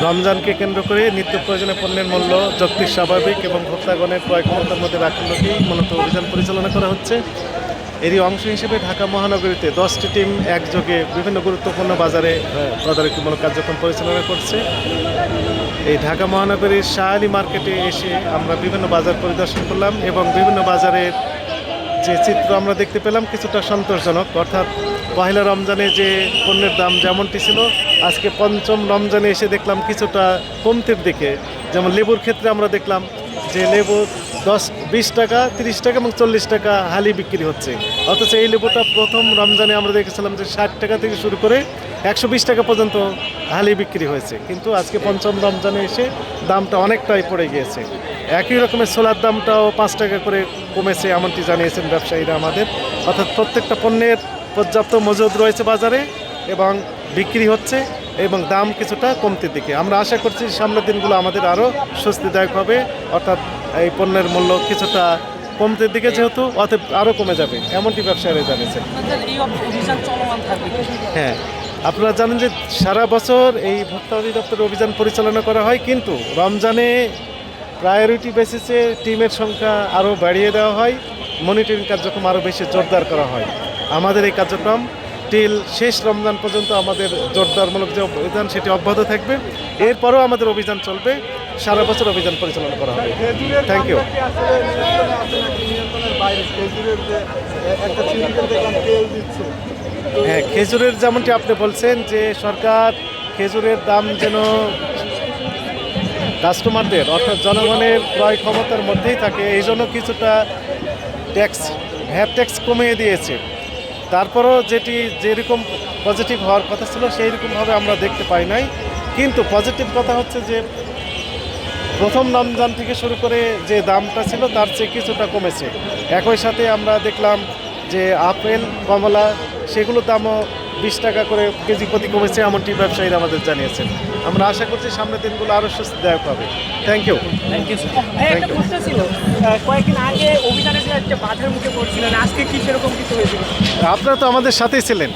রমজানকে কেন্দ্র করে নিত্য প্রয়োজনীয় পণ্যের মূল্য যৌক্তিক, স্বাভাবিক এবং ভোক্তাগণের ক্রয় ক্ষমতার মধ্যে রাখার লক্ষ্যেই মূলত অভিযান পরিচালনা করা হচ্ছে। এরই অংশ হিসেবে ঢাকা মহানগরীতে 10টি টিম একযোগে বিভিন্ন গুরুত্বপূর্ণ বাজারে তদারকিমূলক কার্যক্রম পরিচালনা করছে। এই ঢাকা মহানগরীর শাহ আলী মার্কেটে এসে আমরা বিভিন্ন বাজার পরিদর্শন করলাম এবং বিভিন্ন বাজারের যে চিত্র আমরা দেখতে পেলাম কিছুটা সন্তোষজনক। অর্থাৎ পহেলা রমজানে যে পণ্যের দাম যেমনটি ছিল, আজকে পঞ্চম রমজানে এসে দেখলাম কিছুটা কমতির দিকে। যেমন লেবুর ক্ষেত্রে আমরা দেখলাম যে লেবু 20 টাকা, 30 টাকা এবং 40 টাকা হালি বিক্রি হচ্ছে। অথচ এই লেবুটা প্রথম রমজানে আমরা দেখেছিলাম যে 60 টাকা থেকে শুরু করে 120 টাকা পর্যন্ত হালি বিক্রি হয়েছে। কিন্তু আজকে পঞ্চম রমজানে এসে দামটা অনেকটাই পড়ে গিয়েছে। একই রকমের ছোলার দামটাও 5 টাকা করে কমেছে, এমনটি জানিয়েছেন ব্যবসায়ীরা আমাদের। অর্থাৎ প্রত্যেকটা পণ্যের পর্যাপ্ত মজুদ রয়েছে বাজারে এবং বিক্রি হচ্ছে এবং দাম কিছুটা কমতির দিকে। আমরা আশা করছি সামনের দিনগুলো আমাদের আরও স্বস্তিদায়ক হবে। অর্থাৎ এই পণ্যের মূল্য কিছুটা কমতির দিকে যেহেতু অতএব আরও কমে যাবে, এমনটি ব্যবসায়ীরা জানিয়েছেন। হ্যাঁ, আপনারা জানেন যে সারা বছর এই ভোক্তা অধিদপ্তরের অভিযান পরিচালনা করা হয়, কিন্তু রমজানে প্রায়োরিটি বেসিসে টিমের সংখ্যা আরও বাড়িয়ে দেওয়া হয়, মনিটরিং কার্যক্রম আরও বেশি জোরদার করা হয়। আমাদের এই কার্যক্রম টিল শেষ রমজান পর্যন্ত আমাদের জোরদারমূলক যে অভিযান সেটি অব্যাহত থাকবে। এরপরও আমাদের অভিযান চলবে, সারা বছর অভিযান পরিচালনা করা হবে। Thank you. হ্যাঁ, খেজুরের যেমনটি আপনি বলছেন যে সরকার খেজুরের দাম যেন কাস্টমারদের অর্থাৎ জনগণের ক্রয় ক্ষমতার মধ্যেই থাকে, এই জন্য কিছুটা ভ্যাট ট্যাক্স কমিয়ে দিয়েছে। তারপরও যেরকম পজিটিভ হওয়ার কথা ছিল সেই রকমভাবে আমরা দেখতে পাই নাই। কিন্তু পজিটিভ কথা হচ্ছে যে প্রথম রমজান থেকে শুরু করে যে দামটা ছিল তার চেয়ে কিছুটা কমেছে। একই সাথে আমরা দেখলাম যে আপেল, কমলা সেগুলোর দামও 20 টাকা করে কেজি প্রতি কমেছে, এমনটি ব্যবসায়ীরা আমাদের জানিয়েছেন। আমরা আশা করছি সামনের দিনগুলো আরও স্বস্তিদায়ক হবে। Thank you. একটা প্রশ্ন ছিল, কয়েকদিন আগে অভিযানে যে একটা বাধার মুখে পড়ছিলেন, আজকে কি সেরকম কিছু হয়েছিল? আপনারা তো আমাদের সাথেই ছিলেন,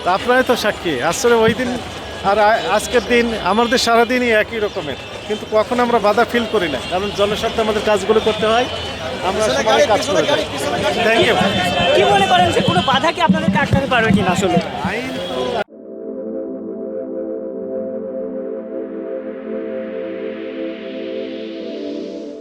তা আপনারাই তো সাক্ষী। আসলে ওই দিন আর আজকের দিন আমাদের সারাদিনই একই রকমের, কিন্তু কখন আমরা বাধা ফিল করি না, কারণ জনস্বার্থে আমাদের কাজগুলো করতে হয়। আমরা সবাই কাজ করে যাই। Thank you. কি মনে করেন যে কোনো বাধা কি আপনাদেরকে আটকাতে পারবে কিনা? আসলে আইন